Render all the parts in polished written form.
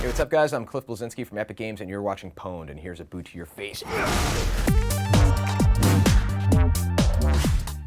Hey, what's up guys? I'm Cliff Bleszinski from Epic Games and you're watching Pwned, and here's a boot to your face.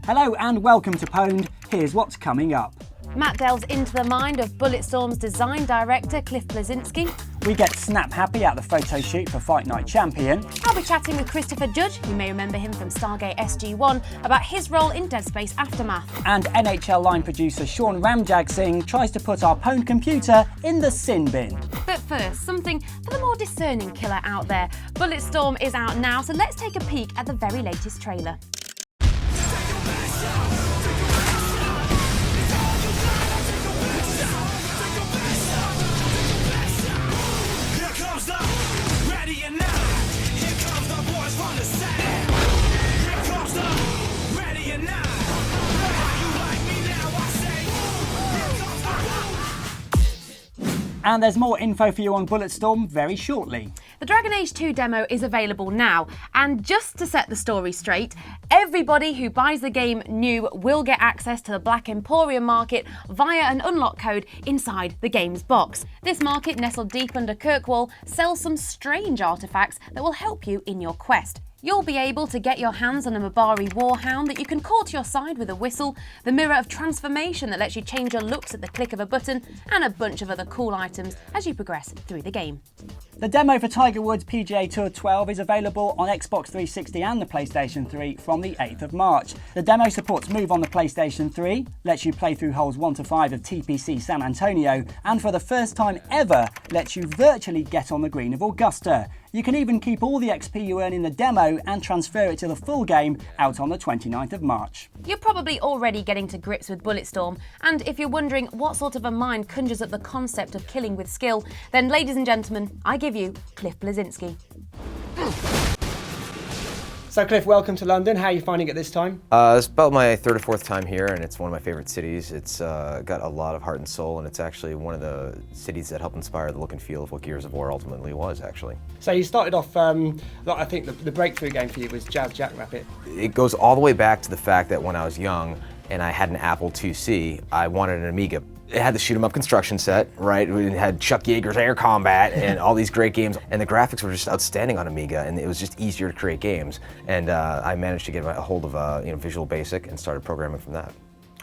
Hello and welcome to Pwned. Here's what's coming up. Matt delves into the mind of Bulletstorm's design director, Cliff Bleszinski. We get snap happy at the photo shoot for Fight Night Champion. I'll be chatting with Christopher Judge, you may remember him from Stargate SG-1, about his role in Dead Space Aftermath. And NHL line producer Shaun Ramjagsingh tries to put our Pwned computer in the sin bin. But first, something for the more discerning killer out there. Bulletstorm is out now, so let's take a peek at the very latest trailer. And there's more info for you on Bulletstorm very shortly. The Dragon Age 2 demo is available now, and just to set the story straight, everybody who buys the game new will get access to the Black Emporium market via an unlock code inside the game's box. This market, nestled deep under Kirkwall, sells some strange artifacts that will help you in your quest. You'll be able to get your hands on a Mabari Warhound that you can call to your side with a whistle, the Mirror of Transformation that lets you change your looks at the click of a button, and a bunch of other cool items as you progress through the game. The demo for Tiger Woods PGA Tour 12 is available on Xbox 360 and the PlayStation 3 from the 8th of March. The demo supports Move on the PlayStation 3, lets you play through holes 1 to 5 of TPC San Antonio, and for the first time ever, lets you virtually get on the green of Augusta. You can even keep all the XP you earn in the demo and transfer it to the full game out on the 29th of March. You're probably already getting to grips with Bulletstorm, and if you're wondering what sort of a mind conjures up the concept of killing with skill, then ladies and gentlemen, I give you Cliff Bleszinski. So Cliff, welcome to London. How are you finding it this time? It's about my third or fourth time here, and it's one of my favorite cities. It's got a lot of heart and soul, and it's actually one of the cities that helped inspire the look and feel of what Gears of War ultimately was, actually. So you started off, I think the breakthrough game for you was Jazz Jackrabbit. It goes all the way back to the fact that when I was young and I had an Apple IIc, I wanted an Amiga. It had the shoot 'em up construction set, right? It had Chuck Yeager's Air Combat and all these great games, and the graphics were just outstanding on Amiga, and it was just easier to create games. And I managed to get a hold of Visual Basic and started programming from that.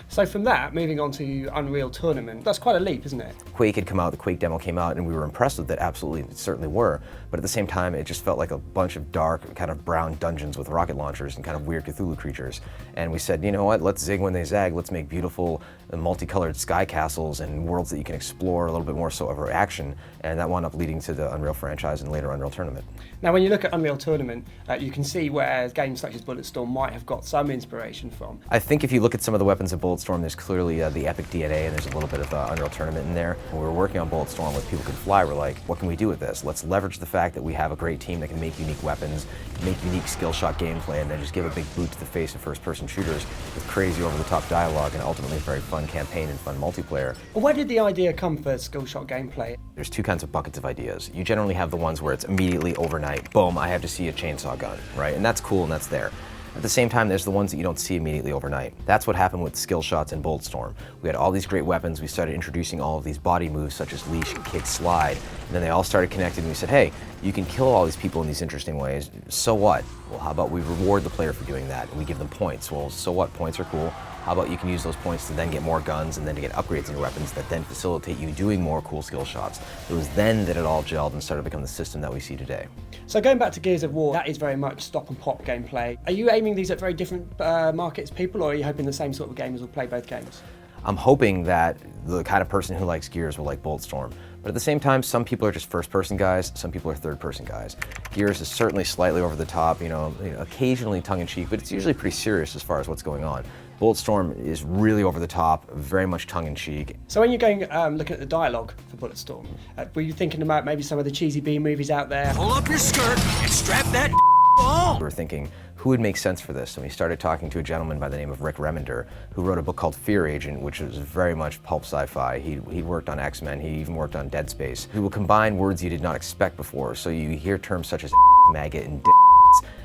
So from that, moving on to Unreal Tournament, that's quite a leap, isn't it? Quake had come out, the Quake demo came out, and we were impressed with it, absolutely, certainly were. But at the same time, it just felt like a bunch of dark, kind of brown dungeons with rocket launchers and kind of weird Cthulhu creatures. And we said, you know what, let's zig when they zag, let's make beautiful, multicolored sky castles and worlds that you can explore a little bit more so over action. And that wound up leading to the Unreal franchise and later Unreal Tournament. Now, when you look at Unreal Tournament, you can see where games such as Bulletstorm might have got some inspiration from. I think if you look at some of the weapons of Bulletstorm, there's clearly the Epic DNA, and there's a little bit of Unreal Tournament in there. When we were working on Bulletstorm with People Can Fly, we're like, what can we do with this? Let's leverage the fact that we have a great team that can make unique weapons, make unique skill shot gameplay, and then just give a big boot to the face of first-person shooters with crazy over-the-top dialogue and ultimately a very fun campaign and fun multiplayer. Well, where did the idea come for skill shot gameplay? There's two kinds of buckets of ideas. You generally have the ones where it's immediately overnight, boom, I have to see a chainsaw gun, right? And that's cool and that's there. At the same time, there's the ones that you don't see immediately overnight. That's what happened with skill shots in Bulletstorm. We had all these great weapons, we started introducing all of these body moves such as leash, kick, slide, and then they all started connecting and we said, hey, you can kill all these people in these interesting ways, so what? Well, how about we reward the player for doing that and we give them points? Well, so what, points are cool. How about you can use those points to then get more guns and then to get upgrades in your weapons that then facilitate you doing more cool skill shots. It was then that it all gelled and started to become the system that we see today. So going back to Gears of War, that is very much stop and pop gameplay. Are you aiming these at very different markets, people, or are you hoping the same sort of gamers will play both games? I'm hoping that the kind of person who likes Gears will like Bulletstorm. But at the same time, some people are just first-person guys, some people are third-person guys. Gears is certainly slightly over the top, occasionally tongue-in-cheek, but it's usually pretty serious as far as what's going on. Bulletstorm is really over the top, very much tongue-in-cheek. So when you're going looking at the dialogue for Bulletstorm, were you thinking about maybe some of the cheesy B movies out there? Pull up your skirt and strap that on! We were thinking, who would make sense for this? And we started talking to a gentleman by the name of Rick Remender, who wrote a book called Fear Agent, which was very much pulp sci-fi. He worked on X-Men, he even worked on Dead Space. He will combine words you did not expect before, so you hear terms such as maggot and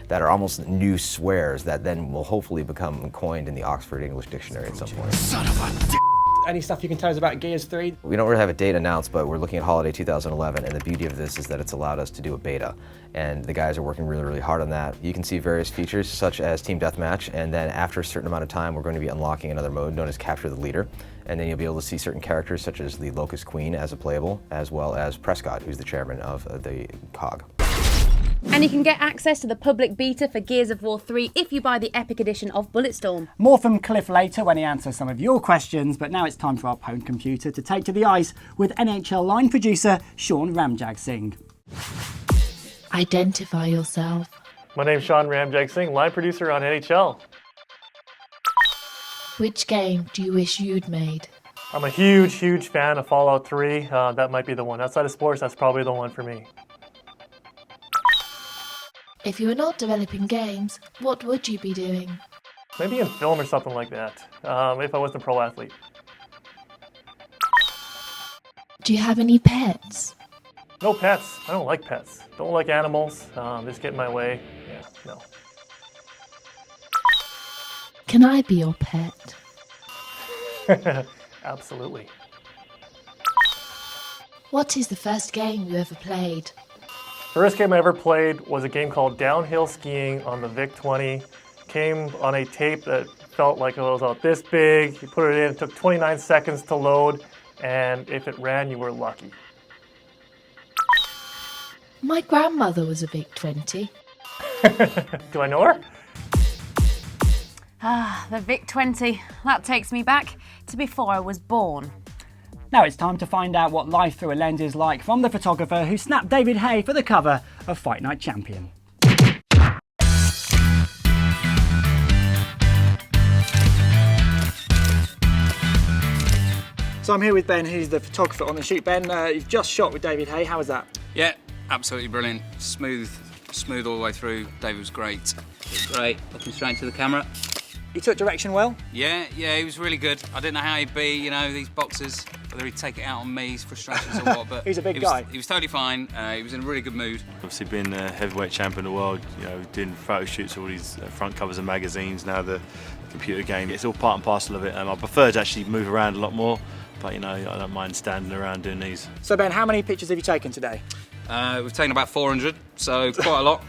that are almost new swears that then will hopefully become coined in the Oxford English Dictionary at some point. Son of a Any stuff you can tell us about Gears 3? We don't really have a date announced, but we're looking at holiday 2011, and the beauty of this is that it's allowed us to do a beta. And the guys are working really, really hard on that. You can see various features such as Team Deathmatch, and then after a certain amount of time, we're going to be unlocking another mode known as Capture the Leader. And then you'll be able to see certain characters such as the Locust Queen as a playable, as well as Prescott, who's the chairman of the COG. And you can get access to the public beta for Gears of War 3 if you buy the Epic Edition of Bulletstorm. More from Cliff later when he answers some of your questions, but now it's time for our Pwn computer to take to the ice with NHL line producer Shaun Ramjagsingh. Identify yourself. My name's Shaun Ramjagsingh, line producer on NHL. Which game do you wish you'd made? I'm a huge fan of Fallout 3. That might be the one. Outside of sports, that's probably the one for me. If you were not developing games, what would you be doing? Maybe in film or something like that, if I wasn't a pro athlete. Do you have any pets? No pets. I don't like pets. Don't like animals. Just get in my way. Yeah, no. Can I be your pet? Absolutely. What is the first game you ever played? First game I ever played was a game called Downhill Skiing on the VIC-20. Came on a tape that felt like it was about this big. You put it in, it took 29 seconds to load, and if it ran, you were lucky. My grandmother was a VIC-20. Do I know her? The VIC-20. That takes me back to before I was born. Now it's time to find out what life through a lens is like from the photographer who snapped David Haye for the cover of Fight Night Champion. So I'm here with Ben, who's the photographer on the shoot. Ben, you've just shot with David Haye. How was that? Yeah, absolutely brilliant. Smooth all the way through. David was great. Great, looking straight into the camera. He took direction well? Yeah, he was really good. I didn't know how he'd be, you know, these boxers, whether he'd take it out on me, his frustrations or what, but He's a big guy. He was totally fine. He was in a really good mood. Obviously being a heavyweight champion of the world, you know, doing photo shoots, all these front covers of magazines, now the computer game, it's all part and parcel of it. I prefer to actually move around a lot more, but you know, I don't mind standing around doing these. So Ben, how many pictures have you taken today? We've taken about 400, so quite a lot.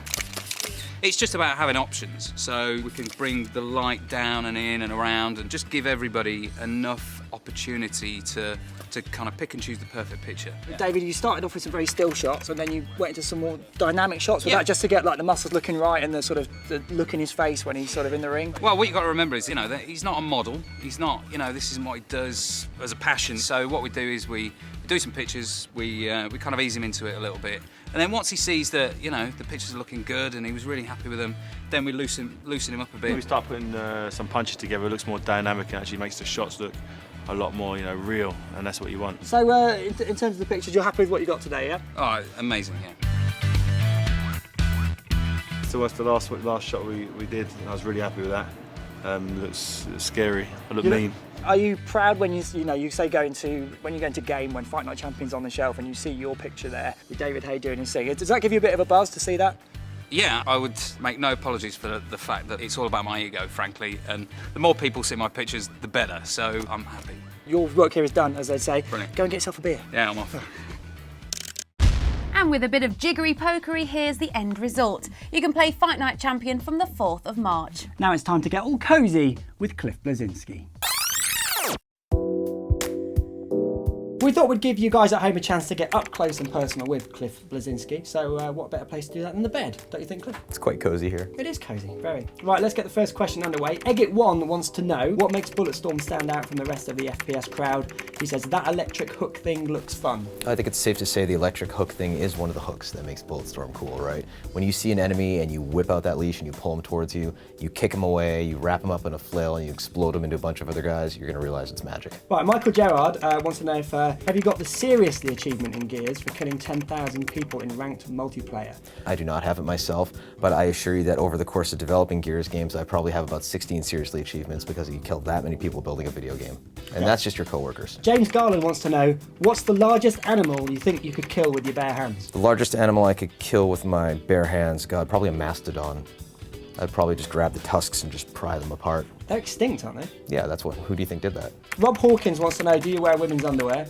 It's just about having options, so we can bring the light down and in and around and just give everybody enough opportunity to kind of pick and choose the perfect picture. Yeah. David, you started off with some very still shots and then you went into some more dynamic shots with Yeah. that, just to get like the muscles looking right and the sort of the look in his face when he's sort of in the ring. Well, what you've got to remember is, you know, that he's not a model. He's not, you know, this isn't what he does as a passion. So what we do is we do some pictures, we kind of ease him into it a little bit. And then once he sees that, you know, the pictures are looking good and he was really happy with them, then we loosen him up a bit. We start putting some punches together, it looks more dynamic and actually makes the shots look a lot more, you know, real, and that's what you want. So in terms of the pictures, you're happy with what you got today, yeah? Oh, amazing, yeah. So that's the last shot we did, and I was really happy with that. Looks scary, I look mean. Are you proud when you say when you're going to game, when Fight Night Champion's on the shelf and you see your picture there with David Haye doing his thing? Does that give you a bit of a buzz to see that? Yeah, I would make no apologies for the fact that it's all about my ego, frankly, and the more people see my pictures, the better, so I'm happy. Your work here is done, as they say. Brilliant. Go and get yourself a beer. Yeah, I'm off. And with a bit of jiggery pokery, here's the end result. You can play Fight Night Champion from the 4th of March. Now it's time to get all cosy with Cliff Bleszinski. We thought we'd give you guys at home a chance to get up close and personal with Cliff Bleszinski. So what better place to do that than the bed, don't you think, Cliff? It's quite cozy here. It is cosy, very. Right, let's get the first question underway. Eggit1 wants to know what makes Bulletstorm stand out from the rest of the FPS crowd. He says, that electric hook thing looks fun. I think it's safe to say the electric hook thing is one of the hooks that makes Bulletstorm cool, right? When you see an enemy and you whip out that leash and you pull him towards you, you kick him away, you wrap him up in a flail and you explode him into a bunch of other guys, you're gonna realize it's magic. Right, Michael Gerard wants to know if, have you got the Seriously achievement in Gears for killing 10,000 people in ranked multiplayer? I do not have it myself, but I assure you that over the course of developing Gears games, I probably have about 16 Seriously achievements because you killed that many people building a video game. And that's just your coworkers. James Garland wants to know, what's the largest animal you think you could kill with your bare hands? The largest animal I could kill with my bare hands, God, probably a mastodon. I'd probably just grab the tusks and just pry them apart. They're extinct, aren't they? Yeah, who do you think did that? Rob Hawkins wants to know, do you wear women's underwear?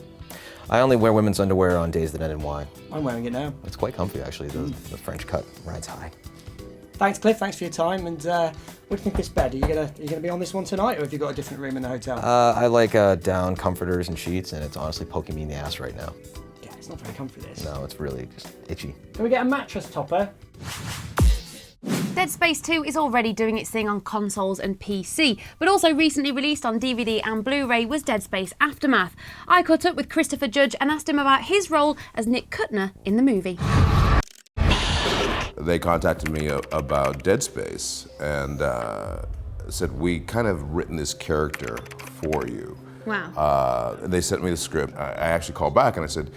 I only wear women's underwear on days that end in Y. I'm wearing it now. It's quite comfy, actually. The French cut rides high. Thanks, Cliff. Thanks for your time. And what do you think of this bed? Are you gonna be on this one tonight, or have you got a different room in the hotel? I like down comforters and sheets, and it's honestly poking me in the ass right now. Yeah, it's not very comfy, this. No, it's really just itchy. Can we get a mattress topper? Dead Space 2 is already doing its thing on consoles and PC, but also recently released on DVD and Blu-ray was Dead Space Aftermath. I caught up with Christopher Judge and asked him about his role as Nick Kuttner in the movie. They contacted me about Dead Space and said, we kind of written this character for you. Wow. They sent me the script. I actually called back and I said,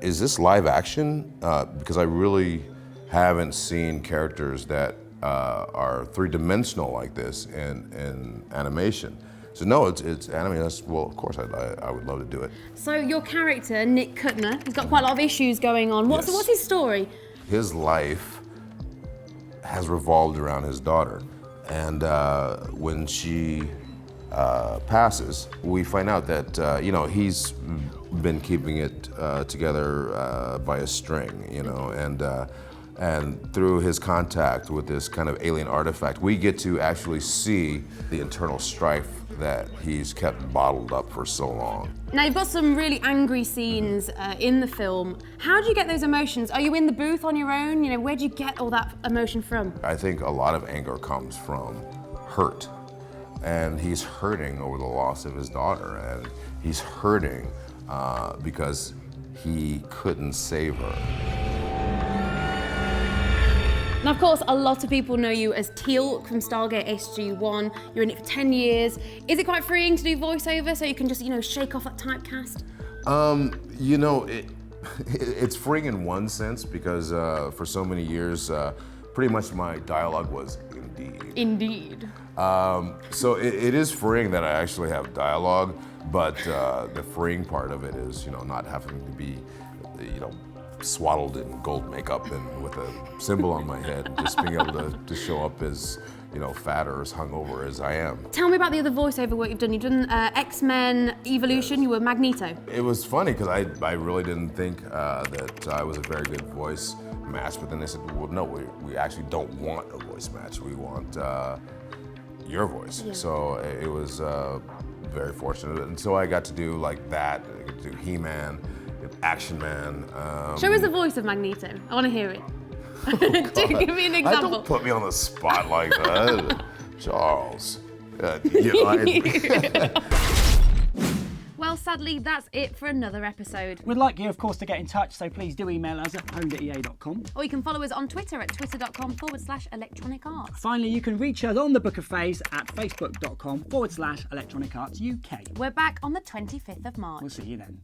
is this live action? Because I really haven't seen characters that are three-dimensional like this in animation. So no, it's animated. Well, of course, I would love to do it. So your character, Nick Kuttner, has got quite a lot of issues going on. What's his story? His life has revolved around his daughter. And when she passes, we find out that, he's been keeping it together by a string, and through his contact with this kind of alien artifact, we get to actually see the internal strife that he's kept bottled up for so long. Now you've got some really angry scenes in the film. How do you get those emotions? Are you in the booth on your own? Where do you get all that emotion from? I think a lot of anger comes from hurt. And he's hurting over the loss of his daughter, and he's hurting because he couldn't save her. Now, of course, a lot of people know you as Teal from Stargate SG-1. You're in it for 10 years. Is it quite freeing to do voiceover so you can just, shake off that typecast? It's freeing in one sense because for so many years, pretty much my dialogue was indeed. Indeed. So it is freeing that I actually have dialogue, but the freeing part of it is, not having to be, swaddled in gold makeup and with a symbol on my head, and just being able to show up as, fat or as hungover as I am. Tell me about the other voiceover work you've done. You've done X-Men Evolution, you were Magneto. It was funny because I really didn't think that I was a very good voice match, but then they said, well, no, we actually don't want a voice match. We want your voice. Yeah. So it was very fortunate. And so I got to do like that, I got to do He-Man, Action Man. Show us the voice of Magneto. I want to hear it. Do give me an example. Don't put me on the spot like that. Charles. Well, sadly, that's it for another episode. We'd like you, of course, to get in touch, so please do email us at home@ea.com. Or you can follow us on Twitter at twitter.com/electronic arts. Finally, you can reach us on the Book of Face at facebook.com/electronic arts UK. We're back on the 25th of March. We'll see you then.